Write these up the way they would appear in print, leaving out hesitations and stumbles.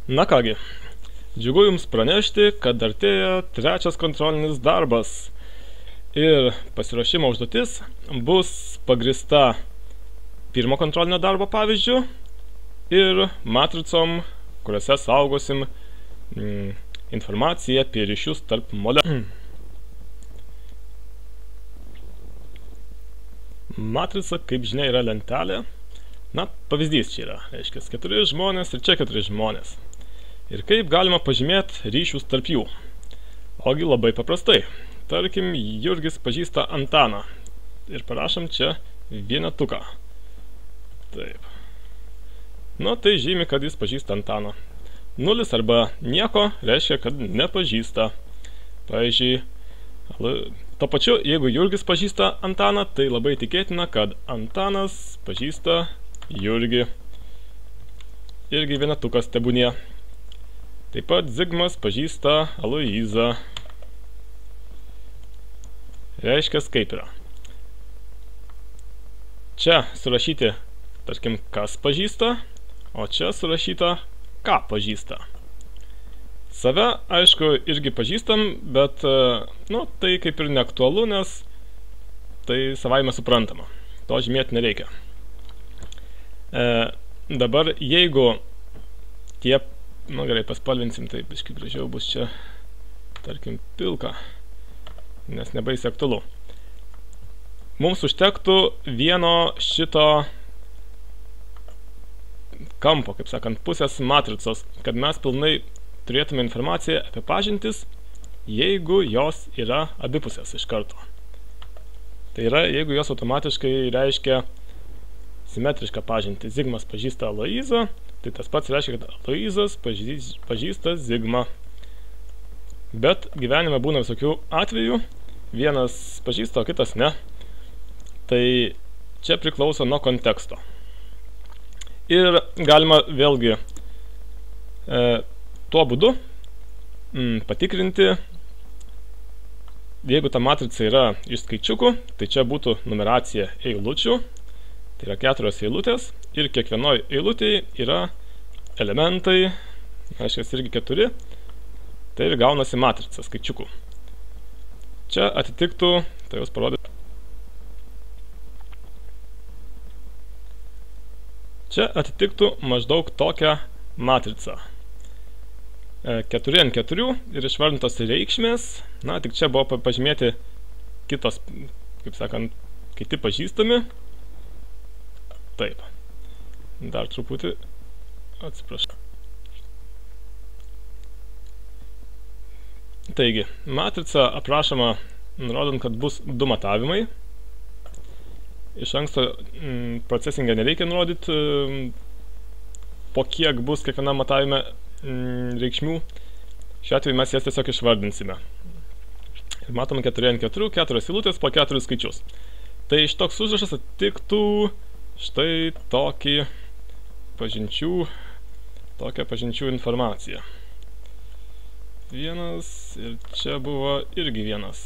Na kągi, džiugu Jums pranešti, kad artėja trečias kontrolinis darbas ir pasiruošimo užduotis bus pagrįsta pirmo kontrolinio darbo pavyzdžiu ir matricom, kuriuose saugosim informaciją apie ryšius tarp molekulių. Matrica, kaip žinia, yra lentelė. Na, pavyzdys čia yra, reiškia, 4 žmonės ir čia 4 žmonės. Ir kaip galima pažymėti ryšius tarp jų? Ogi labai paprastai. Tarkim, Jurgis pažįsta Antaną. Ir parašom čia vienetuką. Taip. Nu, tai žymi, kad jis pažįsta Antaną. 0 arba nieko reiškia, kad nepažįsta. Pavyzdžiui, to pačiu, jeigu Jurgis pažįsta Antaną, tai labai tikėtina, kad Antanas pažįsta Jurgį. Irgi vienetukas tebūnie. Taip pat Zigmas pažįsta Aloyzą. Reiškia, kaip yra. Čia surašyti, tarkim, kas pažįsta, o čia surašyta, ką pažįsta. Save, aišku, irgi pažįstam, bet, nu, tai kaip ir neaktualu, nes tai savaime suprantama. To žymėti nereikia. Dabar, jeigu tie, nu gerai, paspalvinsim, tai biškai gražiau bus čia, tarkim, pilka, nes nebaisiai aktualu. Mums užtektų vieno šito kampo, kaip sakant, pusės matricos, kad mes pilnai turėtume informaciją apie pažintis, jeigu jos yra abipusės iš karto. Tai yra, jeigu jos automatiškai reiškia simetrišką pažintį. Zigmas pažįsta Aloyzą, tai tas pats reiškia, kad Aloyzas pažįsta Zigmą. Bet gyvenime būna visokių atvejų, vienas pažįsta, o kitas ne. Tai čia priklauso nuo konteksto. Ir galima vėlgi tuo būdu patikrinti, jeigu ta matrica yra iš skaičiukų, tai čia būtų numeracija eilučių, tai yra 4 eilutės ir kiekvienoj eilutėje yra elementai, aiškiai irgi 4, tai ir gaunasi matrica skaičiukų. Čia atitiktų, tai jūs parodyti. Čia atitiktų maždaug tokią matricą. 4 ant 4 ir išvardintos reikšmės, na, tik čia buvo pažymėti kitos, kaip sakant, kiti pažįstami. Taip. Dar truputį atsiprašau. Taigi, matrica aprašoma, nurodant, kad bus 2 matavimai. Iš anksto procesingą nereikia nurodyti, po kiek bus kiekviena matavime reikšmių. Šiuo atveju mes jas tiesiog išvardinsime. Ir matome 4 ant 4, 4 eilutės po 4 skaičius. Tai šitoks užrašas atitiktų štai tokią pažinčių informaciją. Vienas ir čia buvo irgi vienas.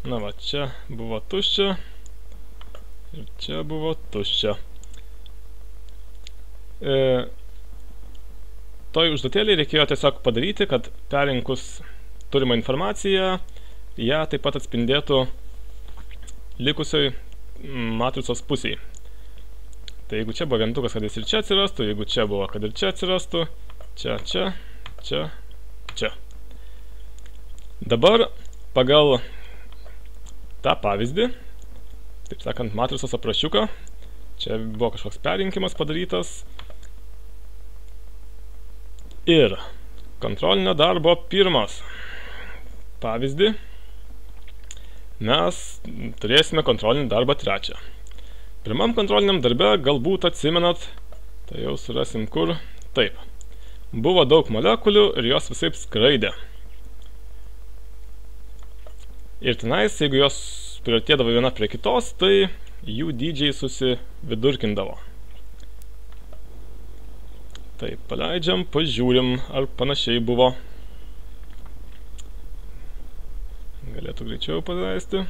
Na va, čia buvo tuščia ir čia buvo tuščia. Toj užduotėlį reikėjo tiesiog padaryti, kad perrinkus turimą informaciją, ją taip pat atspindėtų likusioj matricos pusėje. Tai jeigu čia buvo vienetukas, kad jis ir čia atsirastų, jeigu čia buvo, kad ir čia atsirastų, čia. Dabar pagal tą pavyzdį, taip sakant, matricos aprašiuką, čia buvo kažkoks perrinkimas padarytas ir kontrolinio darbo pirmas pavyzdį mes turėsime kontrolinį darbą trečią. Pirmam kontroliniam darbe galbūt atsimenat, tai jau surasim kur, taip. Buvo daug molekulių ir jos visaip skraidė. Ir tenais, jeigu jos priartėdavo viena prie kitos, tai jų dydžiai susividurkindavo. Taip, paleidžiam, pažiūrim, ar panašiai buvo. Galėtų greičiau paleisti.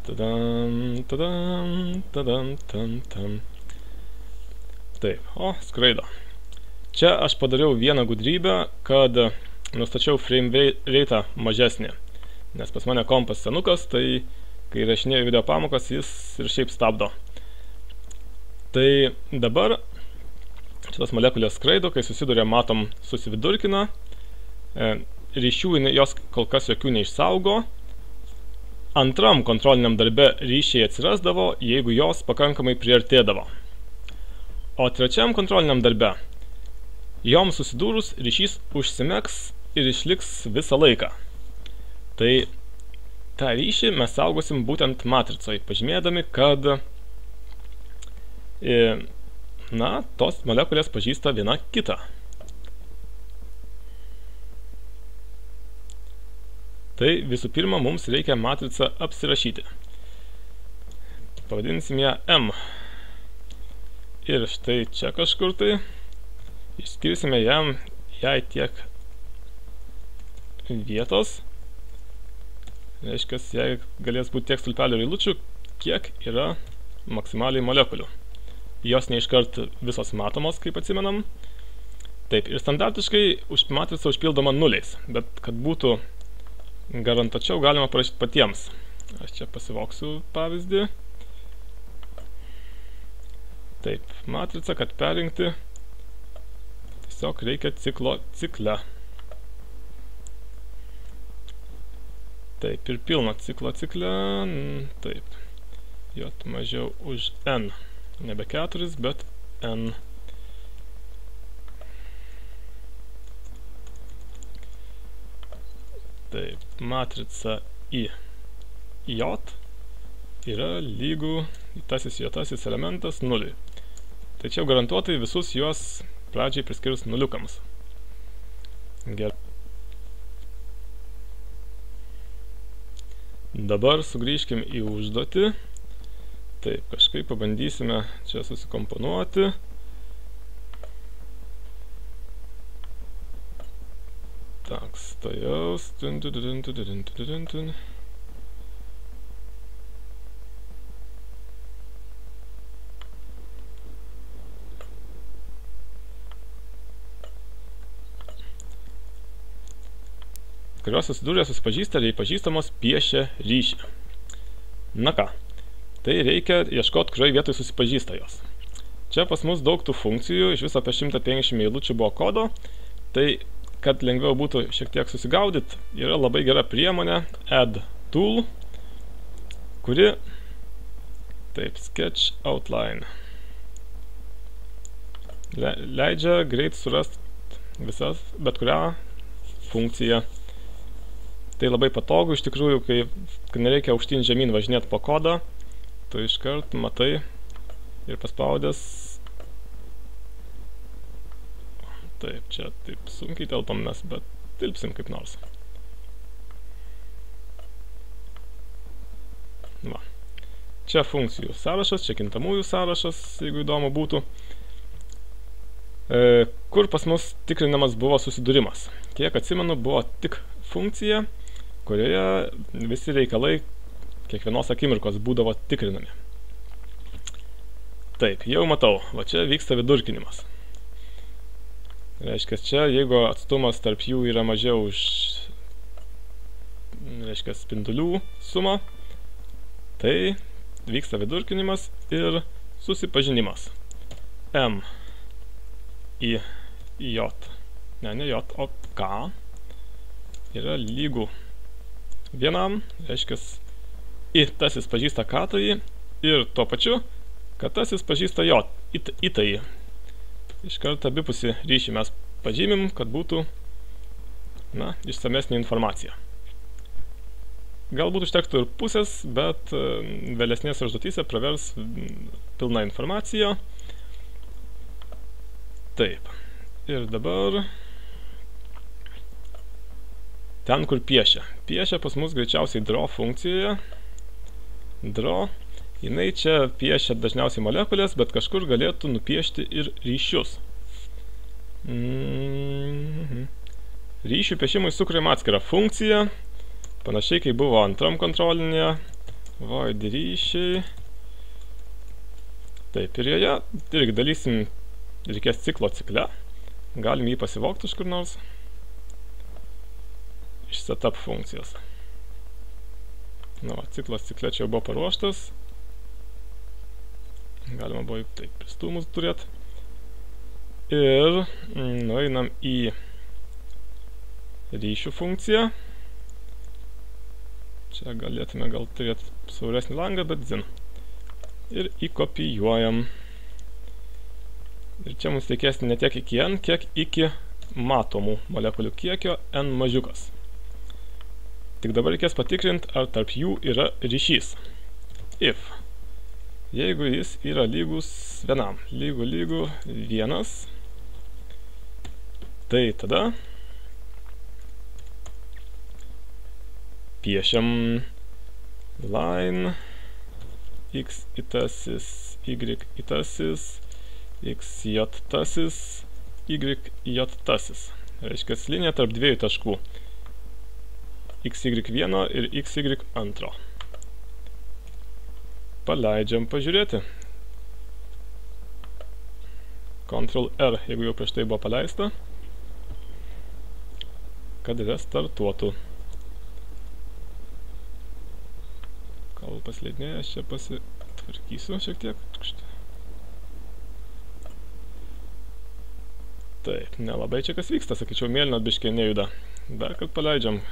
Tadam, tadam, tadam, tam, tam. Taip, o, skraido. Čia aš padariau vieną gudrybę, kad nustačiau frame rate mažesnį. Nes pas mane kompas senukas, tai kai rašinėjau video pamokas, jis ir šiaip stabdo. Tai dabar šitas molekulės skraido, kai susiduria, matom, susividurkina. Ryšių jos kol kas jokių neišsaugo. Antram kontroliniam darbe ryšiai atsirasdavo, jeigu jos pakankamai priartėdavo. O trečiam kontroliniam darbe joms susidūrus ryšys užsimegs ir išliks visą laiką. Tai tą ryšį mes saugosim būtent matricoj, pažymėdami, kad tos molekulės pažįsta viena kitą. Tai visų pirma mums reikia matricą apsirašyti. Pavadinsim ją M. Ir štai čia kažkur tai išskirsime jai tiek vietos. Reiškia, jai galės būti tiek stulpelių ir eilučių, kiek yra maksimaliai molekulių. Jos neiškart visos matomos, kaip atsimenam. Taip, ir standartiškai matrica užpildoma nuliais, bet kad būtų garantačiau, galima parašyti patiems. Aš čia pasivoksiu pavyzdį. Taip, matrica, kad perrinkti, tiesiog reikia cikle. Taip, ir pilno cikle. Taip, J mažiau už N. Nebe 4, bet N. Taip, matrica į J yra lygų tasis jotasis elementas 0. Tai čia garantuotai visus juos pradžiai priskirus nuliukams. Gerai. Dabar sugrįžkim į užduotį. Taip, kažkaip pabandysime čia susikomponuoti. Tak, stojaus. Kurios susidūrė susipažįsta ir pažįstamos piešia ryšį. Na ką, tai reikia ieškoti, kurioje vietoje susipažįsta jos. Čia pas mus daug tų funkcijų, iš viso apie 150 eilučių buvo kodo, tai kad lengviau būtų šiek tiek susigaudyti, yra labai gera priemonė Add Tool, kuri, taip, Sketch Outline, leidžia greit surasti visas, bet kurią funkciją. Tai labai patogu, iš tikrųjų, kai nereikia aukštyn žemyn važinėti po kodą, tu iškart matai ir paspaudęs. Taip, čia taip sunkiai telpam mes, bet tilpsim kaip nors. Va. Čia funkcijų sąrašas, čia kintamųjų sąrašas, jeigu įdomu būtų. Kur pas mus tikrinamas buvo susidūrimas. Kiek atsimenu, buvo tik funkcija, kurioje visi reikalai kiekvienos akimirkos būdavo tikrinami. Taip, jau matau, va čia vyksta vidurkinimas. Reiškia, čia jeigu atstumas tarp jų yra mažiau už, reiškia, spindulių sumą, tai vyksta vidurkinimas ir susipažinimas. M į J, ne J, o K yra lygų vienam, reiškia, I tasis pažįsta K tai ir tuo pačiu, kad tasis pažįsta J, I tai. Iš karto abipusį ryšį mes pažymim, kad būtų, išsamesnė informacija. Galbūt užtektų ir pusės, bet vėlesnės užduotyse pravers pilna informacija. Taip. Ir dabar ten, kur piešia. Piešia pas mus greičiausiai draw funkcijoje. Draw. Jinai čia piešia dažniausiai molekulės, bet kažkur galėtų nupiešti ir ryšius. Ryšių piešimui sukuriam atskirą funkciją. Panašiai, kai buvo antram kontrolinėje void ryšiai. Taip, ir joje irgi dalysim, reikės ciklo cikle. Galim jį pasivokti iš kur nors. Iš setup funkcijos. Nu, ciklas cikle čia jau buvo paruoštas. Galima buvo taip pristūmus turėti. Ir nueinam į ryšių funkciją. Čia galėtume gal turėti siauresnį langą, bet zin. Ir įkopijuojam. Ir čia mums reikės ne tiek iki n, kiek iki matomų molekulių kiekio n mažiukas. Tik dabar reikės patikrinti, ar tarp jų yra ryšys. If. Jeigu jis yra lygus vienam, lygu vienas, tai tada piešiam line x itasis, y itasis, x j tasis, y j tasis. Reiškia linija tarp dviejų taškų. xy1 ir xy2. Paleidžiam pažiūrėti. Ctrl R, jeigu jau prieš tai buvo paleista, kad restartuotų. Kol pasleidinėja, aš čia pasitvarkysiu šiek tiek. Taip, nelabai čia kas vyksta, sakyčiau, mėlyna biškiai nejuda. Dar kad paleidžiam.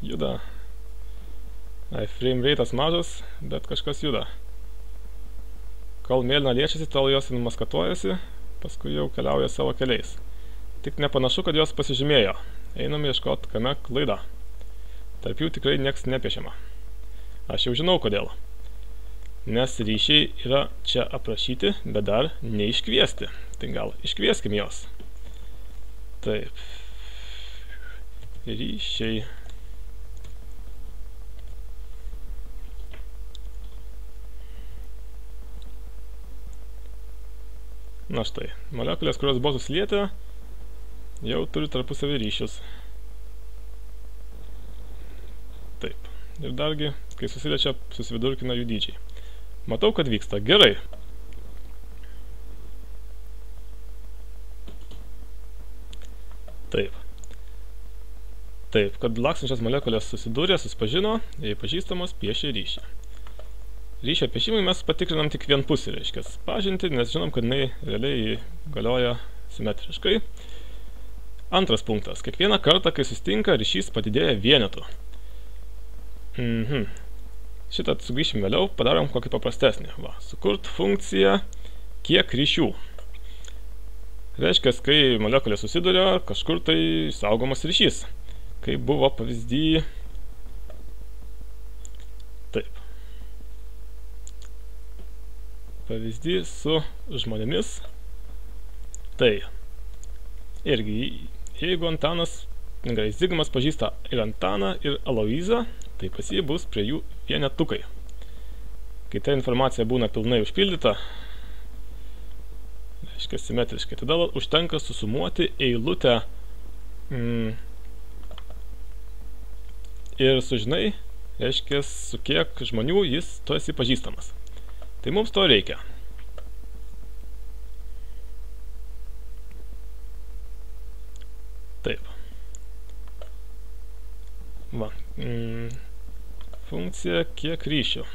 Juda. Frame rate'as mažas, bet kažkas juda. Kol mėlyna liečiasi, tol jos maskatuojasi, paskui jau keliauja savo keliais. Tik nepanašu, kad jos pasižymėjo. Einam ieškoti, kame klaida. Tarp jų tikrai nieks nepiešiama. Aš jau žinau kodėl. Nes ryšiai yra čia aprašyti, bet dar neiškviesti. Tai gal iškvieskim jos. Taip. Ryšiai. Na štai, molekulės, kurios buvo susilietę, jau turi tarpusavį ryšius. Taip. Ir dargi, kai susiliečia, susividurkina jų dydžiai. Matau, kad vyksta. Gerai. Taip. Taip, kad lakstančias molekulės susidūrė, susipažino, jei pažįstamos, piešia ryšį. Ryšio piešimui mes patikrinam tik vienpusį, reiškia pažinti, nes žinom, kad jinai realiai galioja simetriškai. Antras punktas. Kiekvieną kartą, kai susitinka, ryšys padidėja vienetu. Šitą sugrįšim vėliau, padarom kokį paprastesnį. Va, sukurt funkciją kiek ryšių. Reiškia, kai molekulė susiduria, kažkur tai saugomas ryšys. Kai buvo pavyzdį... Taip. Pavyzdį su žmonėmis. Tai. Irgi, jeigu Antanas, gerai, Zigmas pažįsta ir Antaną, ir Aloizą, tai pas jį bus prie jų vienetukai. Kai ta informacija būna pilnai užpildyta, reiškia simetriškai, tada užtenka susumuoti eilutę ir sužinai, reiškia, su kiek žmonių jis tu esi pažįstamas. Tai mums to reikia. Taip. Va. Funkcija kiek ryšių.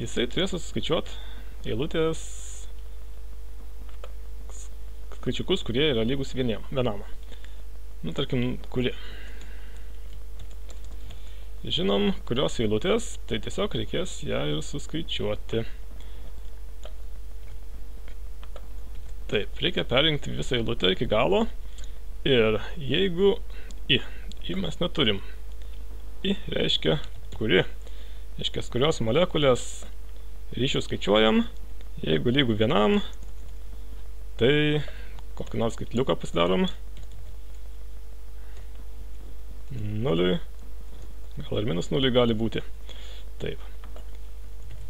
Jisai turės suskaičiuoti eilutės skaičiukus, kurie yra lygus vienam. Nu, tarkim, kuri. Žinom, kurios eilutės, tai tiesiog reikės ją ir suskaičiuoti. Taip, reikia perrinkti visą eilutę iki galo. Ir jeigu i mes neturim. I reiškia kuri. Reiškia, kurios molekulės ryšių skaičiuojam. Jeigu lygų vienam, tai kokį nors skaitliuką pasidarom. 0. Gal ir minus 0 gali būti. Taip.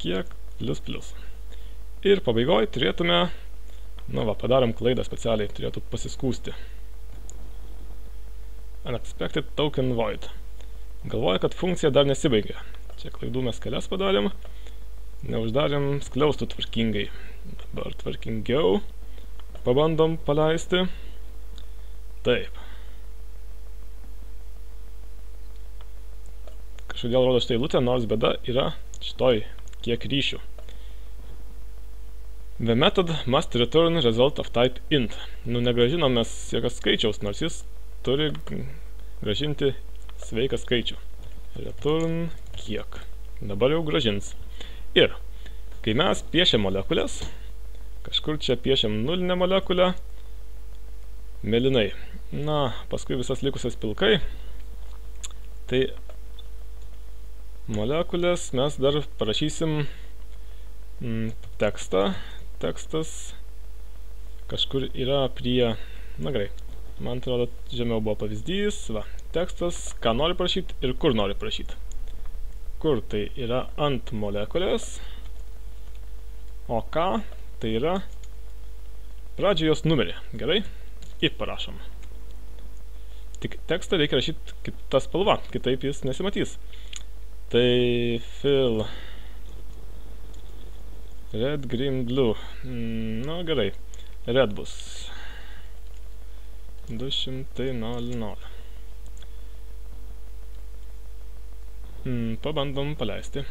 Kiek plus plus. Ir pabaigoje turėtume Nu va, padarom klaidą specialiai, turėtų pasiskūsti. Unexpected token void. Galvoju, kad funkcija dar nesibaigė. Čia klaidų mes kelias padarėm. Neuždarėm skliaustų tvarkingai. Dabar tvarkingiau. Pabandom paleisti. Taip. Kažkodėl rodo štai eilutė, nors bėda yra šitoj kiek ryšių. The method must return result of type int. Nu, negražinom mes jokios skaičiaus, nors jis turi gražinti sveiką skaičių. Return kiek. Dabar jau gražins. Ir, kai mes piešiam molekulės, kažkur čia piešiam nulinę molekulę, mėlynai. Na, paskui visas likusias pilkai, tai molekulės mes dar parašysim tekstą. Tekstas kažkur yra prie, na gerai, man atrodo, žemiau buvo pavyzdys, va, tekstas, ką nori parašyti ir kur nori parašyti. Kur tai yra ant molekulės, o ką tai yra pradžioje jos numerį, gerai, ir parašom. Tik tekstą reikia rašyti kitą spalvą, kitaip jis nesimatys. Tai fill red, green, blue. Nu, gerai. Red bus 200.00. Pabandom paleisti.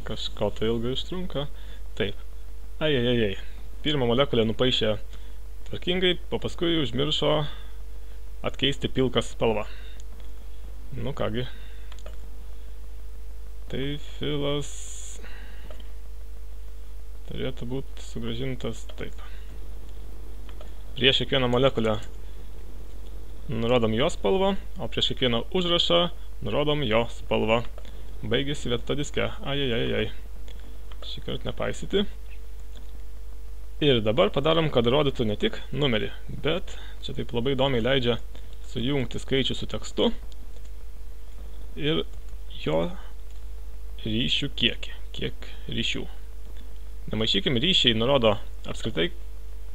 Kažko tai ilgai užtrunka. Taip. Ai. Pirmą molekulę nupaišė tvarkingai, o paskui užmiršo atkeisti pilką spalvą. Nu kągi. Tai filas turėtų būti sugrąžintas taip. Prieš kiekvieną molekulę nurodom jo spalvą, o prieš kiekvieną užrašą nurodom jo spalvą. Baigėsi vieta diske. Ai. Šį kartą nepaisyti. Ir dabar padarom, kad rodytų ne tik numerį, bet čia taip labai įdomiai leidžia sujungti skaičių su tekstu ir jo ryšių kiekį. Kiek ryšių. Nemaišykim, ryšiai nurodo apskritai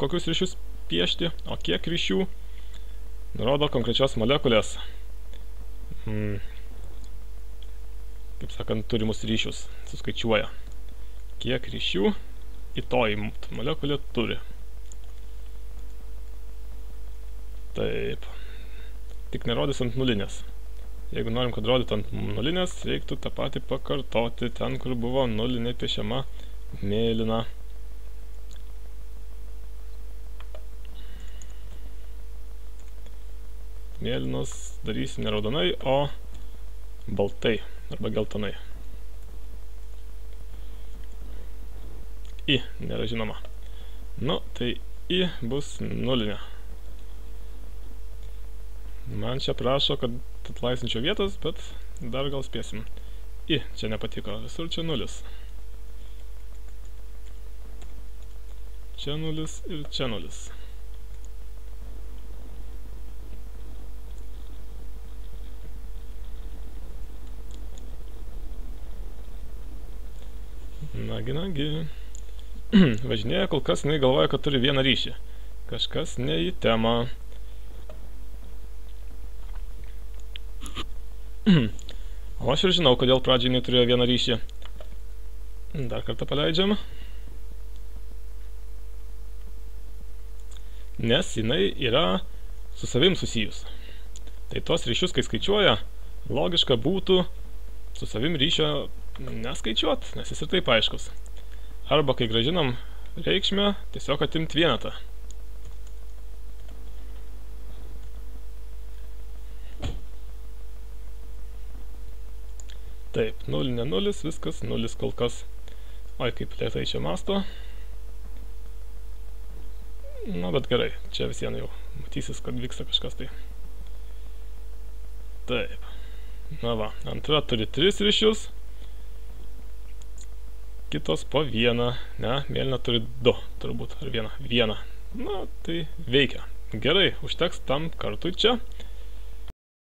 kokius ryšius piešti, o kiek ryšių nurodo konkrečios molekulės, kaip sakant, turimus ryšius suskaičiuoja. Kiek ryšių į toji molekulė turi. Taip. Tik nerodys ant nulinės. Jeigu norim, kad rodytų ant nulinės, reiktų tą patį pakartoti ten, kur buvo nulinė piešiama mėlyna. Mėlynos darysim ne raudonai, o baltai arba geltonai. I nėra žinoma. Nu, tai I bus nulinė. Man čia prašo, kad atlaisvinčiau vietos, bet dar gal spėsim. I čia nepatiko, visur čia nulis. Čia nulis ir čia nulis. Nagi. Važinėja, kol kas jinai galvoja, kad turi vieną ryšį. Kažkas ne į temą. O aš ir žinau, kodėl pradžiai jinai turėjo vieną ryšį. Dar kartą paleidžiam. Nes jinai yra su savim susijus. Tai tos ryšius, kai skaičiuoja, logiška būtų su savim ryšio neskaičiuot, nes jis ir taip aiškus. Arba kai grąžinam reikšmę, tiesiog atimt vienetą. Taip, nulinė nulis, viskas nulis kol kas. Oi, kaip lėtai čia masto. Na, bet gerai, čia visien jau matysis, kad vyksta kažkas tai. Taip. Na va, antra turi 3 ryšius. Kitos po 1, ne, mėlyna turi 2, turbūt, ar 1. Na, tai veikia. Gerai, užteks tam kartui čia.